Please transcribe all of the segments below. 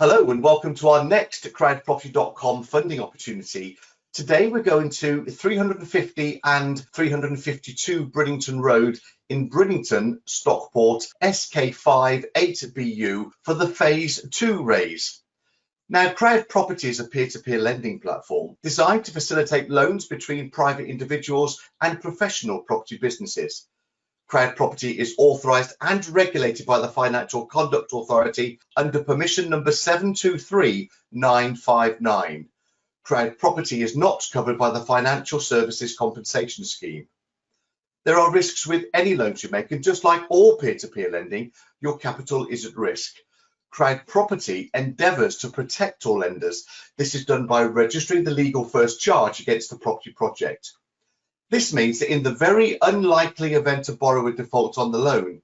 Hello and welcome to our next CrowdProperty.com funding opportunity. Today we're going to 350 and 352 Brinnington Road in Brinnington, Stockport, SK5 8BU for the Phase 2 raise. Now, CrowdProperty is a peer-to-peer lending platform designed to facilitate loans between private individuals and professional property businesses. CrowdProperty is authorised and regulated by the Financial Conduct Authority under permission number 723959. CrowdProperty is not covered by the Financial Services Compensation Scheme. There are risks with any loans you make, and just like all peer-to-peer lending, your capital is at risk. CrowdProperty endeavours to protect all lenders. This is done by registering the legal first charge against the property project. This means that in the very unlikely event a borrower defaults on the loan,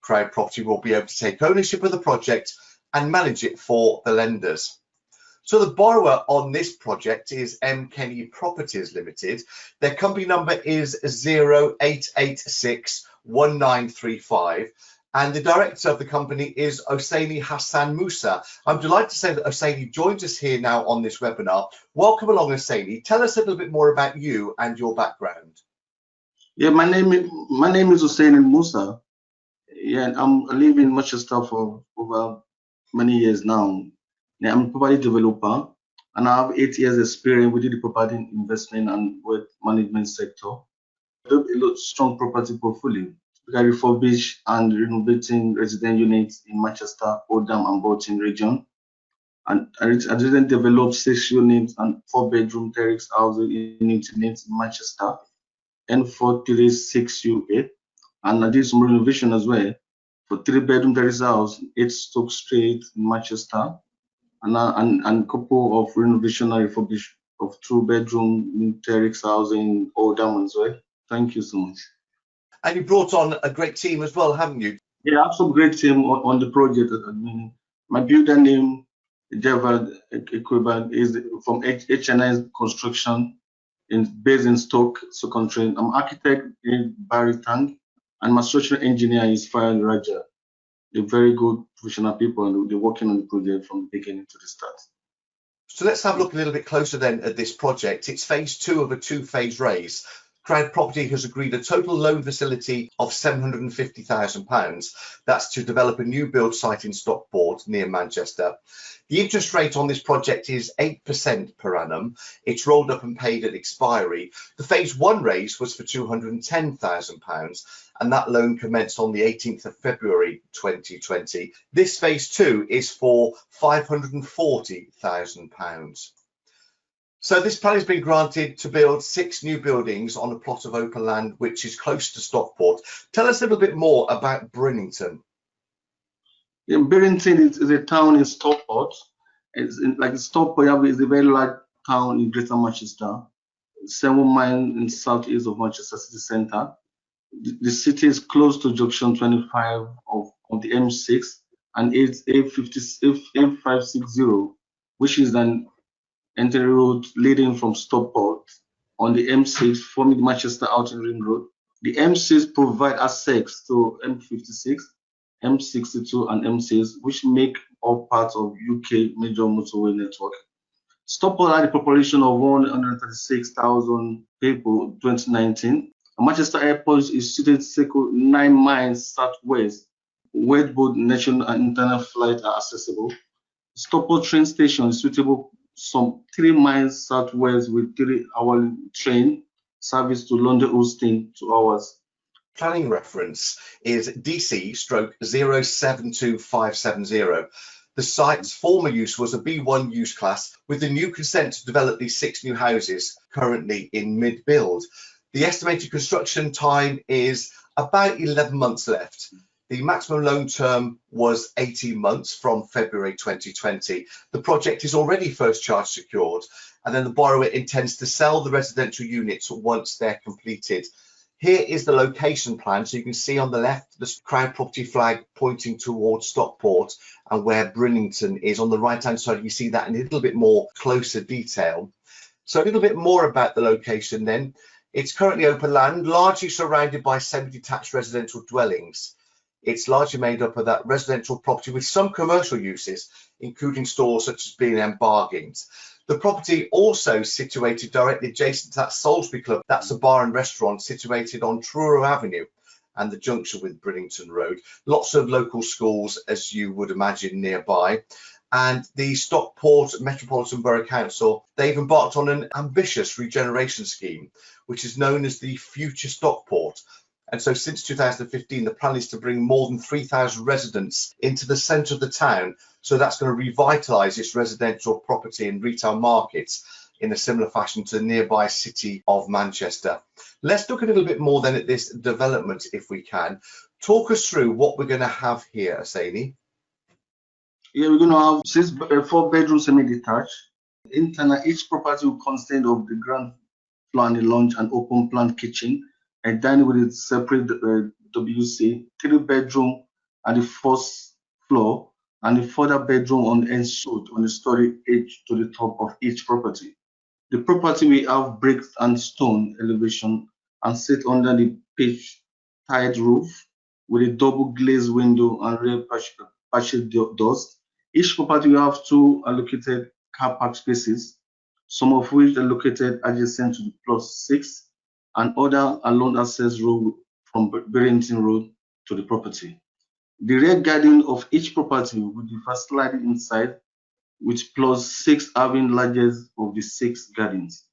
CrowdProperty will be able to take ownership of the project and manage it for the lenders. So the borrower on this project is M. Kenny Properties Limited. Their company number is 08861935. And the director of the company is Hosseini Hassan Musa. I'm delighted to say that Hosseini joins us here now on this webinar. Welcome along, Hosseini. Tell us a little bit more about you and your background. Yeah, my name is Hosseini Musa. Yeah, I live in Manchester for over many years now. Yeah, I'm a property developer, and I have 8 years experience within the property investment and wealth management sector. I have a strong property portfolio. We are refurbish and renovating resident units in Manchester, Oldham and Bolton region. And I recently developed 6 units and 4-bedroom terrace housing units in Manchester, N436UA. And I did some renovation as well for 3-bedroom terrace house, 8 Stoke Street in Manchester, and a couple of renovation and refurbish of 2-bedroom terrace housing in Oldham as well. Thank you so much. And you brought on a great team as well, haven't you? Yeah, I have some great team on the project. I mean, my builder name, Javad Equivalent, is from HNI Construction, based in Stoke, Stoke-on-Trent. I'm architect in Barry Tang, and my structural engineer is Fayal Raja. They're very good professional people, and they're working on the project from the beginning to the start. So let's have a look a little bit closer then at this project. It's phase 2 of a 2-phase raise. CrowdProperty has agreed a total loan facility of £750,000. That's to develop a new build site in Stockport near Manchester. The interest rate on this project is 8% per annum. It's rolled up and paid at expiry. The phase 1 raise was for £210,000, and that loan commenced on the 18th of February 2020. This phase 2 is for £540,000. So this plan has been granted to build 6 new buildings on a plot of open land which is close to Stockport. Tell us a little bit more about Brinnington. Yeah, Brinnington is a town in Stockport. Stockport is a very large town in Greater Manchester, 7 miles in southeast of Manchester city centre. The city is close to junction 25 of the M6 and it's A560, which is an entry road leading from Stockport on the M6, forming the Manchester Outer Ring Road. The M6 provide access to M56, M62 and M6, which make all parts of UK major motorway network. Stockport had a population of 136,000 people in 2019. Manchester Airport is situated 9 miles southwest, where both national and international flights are accessible. Stockport train station is suitable some 3 miles southwest with 3-hour train service to London Euston 2 hours. Planning reference is DC/072570. The site's former use was a B1 use class with the new consent to develop these 6 new houses currently in mid-build. The estimated construction time is about 11 months left. The maximum loan term was 18 months from February 2020. The project is already first charge secured, and then the borrower intends to sell the residential units once they're completed. Here is the location plan. So you can see on the left the CrowdProperty flag pointing towards Stockport, and where Brinnington is on the right hand side. You see that in a little bit more closer detail. So a little bit more about the location then. It's currently open land, largely surrounded by semi-detached residential dwellings. It's largely made up of that residential property with some commercial uses, including stores such as B&M Bargains. The property also situated directly adjacent to that Salisbury Club. That's a bar and restaurant situated on Truro Avenue and the junction with Brinnington Road. Lots of local schools, as you would imagine, nearby. And the Stockport Metropolitan Borough Council, they've embarked on an ambitious regeneration scheme, which is known as the Future Stockport. And so since 2015, the plan is to bring more than 3,000 residents into the centre of the town. So that's going to revitalise its residential property and retail markets in a similar fashion to the nearby city of Manchester. Let's look a little bit more then at this development, if we can. Talk us through what we're going to have here, Asani. Yeah, we're going to have 4 bedrooms semi-detached. Internal, each property will consist of the ground floor and the lounge and open plan kitchen, and dining with a separate WC, 3-bedroom at the first floor, and a further bedroom on ensuite on the story edge to the top of each property. The property will have brick and stone elevation and sit under the pitch tiled roof with a double glazed window and rear partial doors. Each property will have 2 allocated car park spaces, some of which are located adjacent to the plot 6 and other along access road from Brinnington Road to the property. The rear garden of each property will differ slightly inside, with plot 6 having largest of the 6 gardens.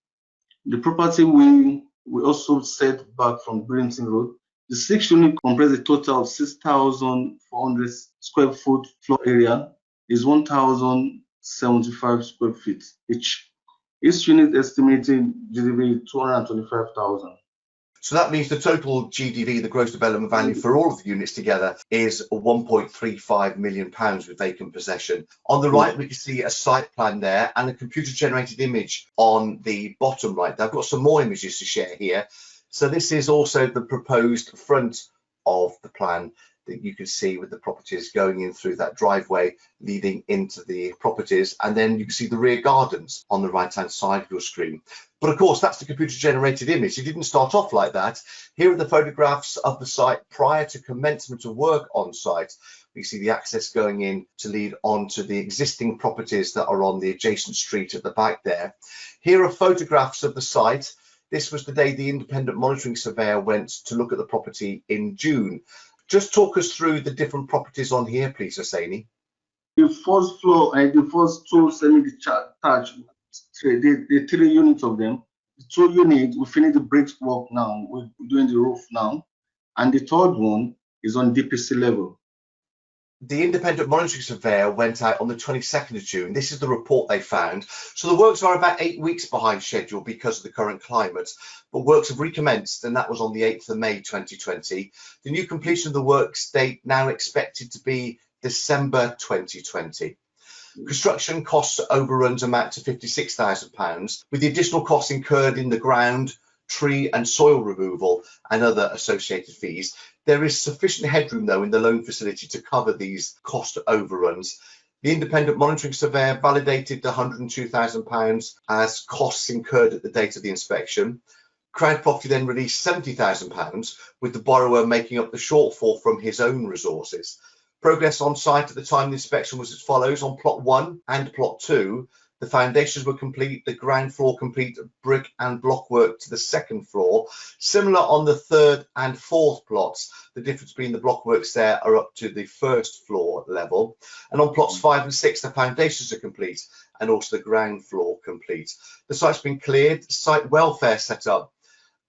The property will also set back from Brinnington Road. The 6 units comprise a total of 6,400 square foot floor area, is 1,075 square feet each. Each unit estimated GDV 225,000. So that means the total GDV, the gross development value for all of the units together, is £1.35 million with vacant possession. On the right, we can see a site plan there and a computer-generated image on the bottom right. I've got some more images to share here. So this is also the proposed front of the plan that you can see with the properties going in through that driveway leading into the properties, and then you can see the rear gardens on the right hand side of your screen. But of course, that's the computer generated image. It didn't start off like that. Here are the photographs of the site prior to commencement of work on site. We see the access going in to lead on to the existing properties that are on the adjacent street at the back there. Here are photographs of the site. This was the day the independent monitoring surveyor went to look at the property in June. Just talk us through the different properties on here, please, Asani. The first floor and the first 2 semi-detached, the 3 units of them. The 2 units, we finished the bricks work now. We're doing the roof now. And the 3rd one is on DPC level. The independent monitoring surveyor went out on the 22nd of June. This is the report they found. So the works are about 8 weeks behind schedule because of the current climate, but works have recommenced, and that was on the 8th of May 2020. The new completion of the works date now expected to be December 2020. Construction costs overruns amount to £56,000, with the additional costs incurred in the ground, tree and soil removal and other associated fees. There is sufficient headroom, though, in the loan facility to cover these cost overruns. The independent monitoring surveyor validated the £102,000 as costs incurred at the date of the inspection. CrowdProperty then released £70,000, with the borrower making up the shortfall from his own resources. Progress on site at the time of the inspection was as follows. On plot 1 and plot 2, the foundations were complete, the ground floor complete, brick and block work to the 2nd floor. Similar on the 3rd and 4th plots, the difference between the block works there are up to the 1st floor level. And on plots 5 and 6, the foundations are complete and also the ground floor complete. The site's been cleared, site welfare set up,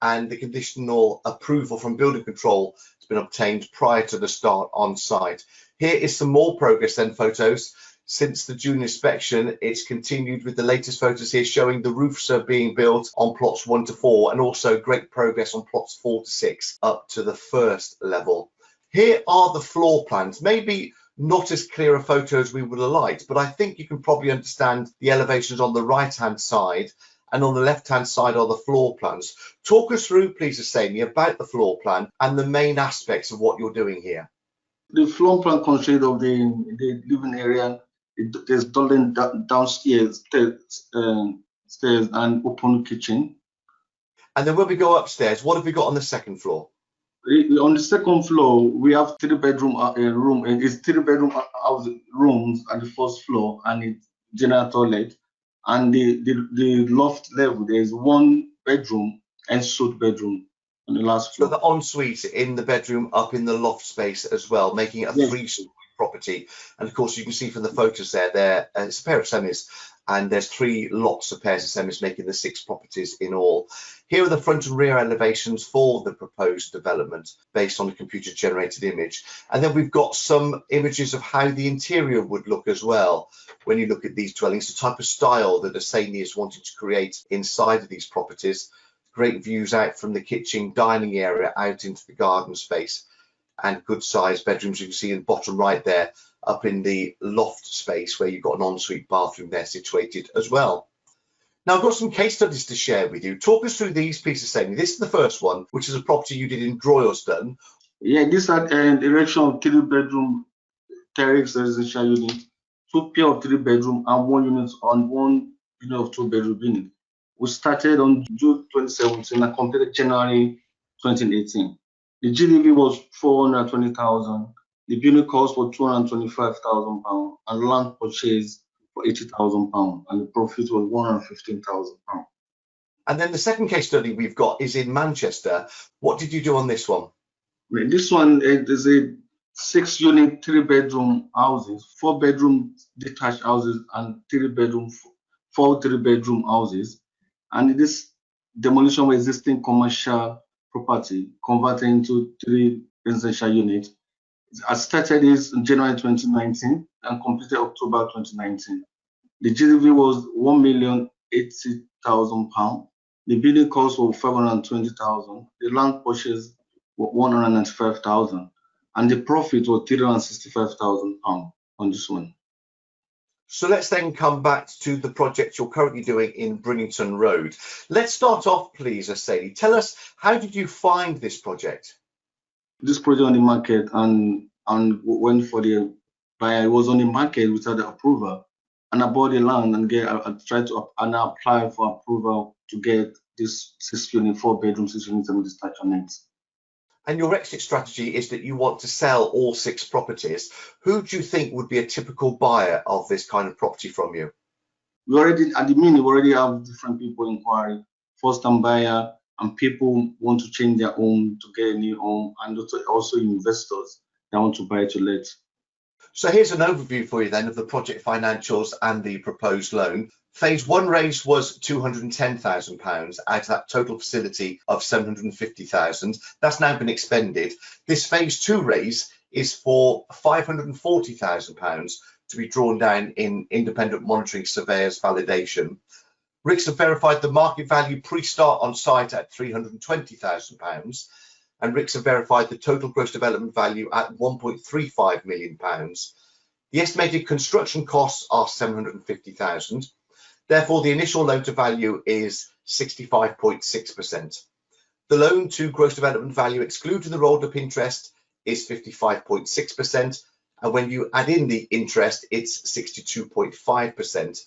and the conditional approval from building control has been obtained prior to the start on site. Here is some more progress then photos. Since the June inspection, it's continued with the latest photos here showing the roofs are being built on plots 1 to 4 and also great progress on plots 4 to 6 up to the 1st level. Here are the floor plans. Maybe not as clear a photo as we would have liked, but I think you can probably understand the elevations on the right hand side, and on the left hand side are the floor plans. Talk us through, please, Asani, about the floor plan and the main aspects of what you're doing here. The floor plan consists of the living area. There's building downstairs, stairs and open kitchen. And then when we go upstairs, what have we got on the 2nd floor? On the second floor, we have 3-bedroom room, and it's 3-bedroom house rooms at the first floor, and it's general toilet. And the loft level, there is 1 bedroom and suite bedroom on the last So floor. the ensuite in the bedroom up in the loft space as well, making it a Yes. 3-story property. And of course, you can see from the photos there, it's a pair of semis, and there's 3 lots of pairs of semis, making the 6 properties in all. Here are the front and rear elevations for the proposed development based on the computer generated image. And then we've got some images of how the interior would look as well. When you look at these dwellings, the type of style that Asani is wanting to create inside of these properties. Great views out from the kitchen dining area out into the garden space, and good sized bedrooms. You can see in the bottom right there, up in the loft space where you've got an ensuite bathroom there situated as well. Now I've got some case studies to share with you. Talk us through these pieces, Sammy. This is the first one, which is a property you did in Droylsden. Yeah, this had an erection of 3-bedroom terrace residential unit, 2 pair of 3-bedroom and 1 unit on 1 unit of 2-bedroom unit. We started on June 2017 and completed January 2018. The GDV was 420,000. The unit cost was 225,000 pounds, and land purchase for 80,000 pounds, and the profit was 115,000 pounds. And then the second case study we've got is in Manchester. What did you do on this one? This one is a 6-unit 3-bedroom houses, 4-bedroom detached houses, and 4 3-bedroom houses. And this demolition of existing commercial property converted into 3 residential units. I started this in January 2019 and completed October 2019. The GDV was £1,080,000. The building cost was 520,000. The land purchase was 195,000, and the profit was 365,000 pounds on this one. So let's then come back to the project you're currently doing in Brinnington Road. Let's start off, please, Asani. Tell us, how did you find this project? This project on the market and went for the buyer. It was on the market without the approval, and I bought the land and I tried to apply for approval to get this 6-unit 4-bedroom 6-unit and detached on it. And your exit strategy is that you want to sell all 6 properties. Who do you think would be a typical buyer of this kind of property from you? We already, at the minute, we already have different people inquiring, first-time buyer, and people who want to change their home to get a new home, and also investors that want to buy to let. So here's an overview for you then of the project financials and the proposed loan. Phase 1 raise was £210,000 out of that total facility of 750,000. That's now been expended. This phase 2 raise is for £540,000 to be drawn down in independent monitoring surveyors validation. RICS have verified the market value pre-start on site at £320,000. And RICS have verified the total gross development value at £1.35 million. The estimated construction costs are £750,000. Therefore, the initial loan to value is 65.6%. The loan to gross development value excluding the rolled up interest is 55.6%. And when you add in the interest, it's 62.5%.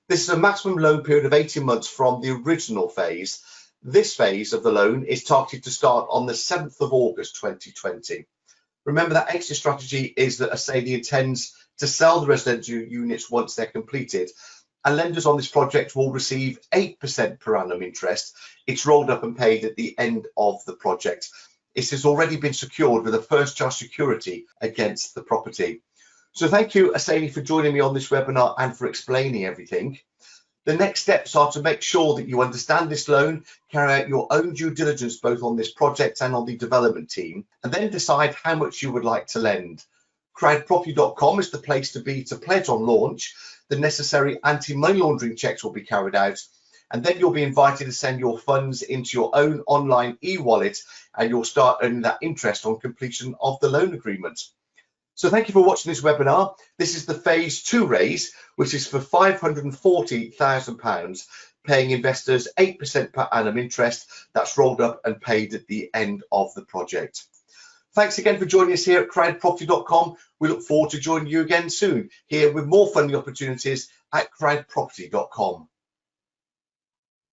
This is a maximum loan period of 18 months from the original phase. This phase of the loan is targeted to start on the 7th of August 2020. Remember that exit strategy is that Asani intends to sell the residential units once they're completed, and lenders on this project will receive 8% per annum interest. It's rolled up and paid at the end of the project. It has already been secured with a first charge security against the property. So thank you, Asani, for joining me on this webinar and for explaining everything. The next steps are to make sure that you understand this loan, carry out your own due diligence both on this project and on the development team, and then decide how much you would like to lend. CrowdProperty.com is the place to be to pledge on launch. The necessary anti-money laundering checks will be carried out, and then you'll be invited to send your funds into your own online e-wallet, and you'll start earning that interest on completion of the loan agreement. So thank you for watching this webinar. This is the phase 2 raise, which is for £540,000, paying investors 8% per annum interest. That's rolled up and paid at the end of the project. Thanks again for joining us here at CrowdProperty.com. We look forward to joining you again soon here with more funding opportunities at CrowdProperty.com.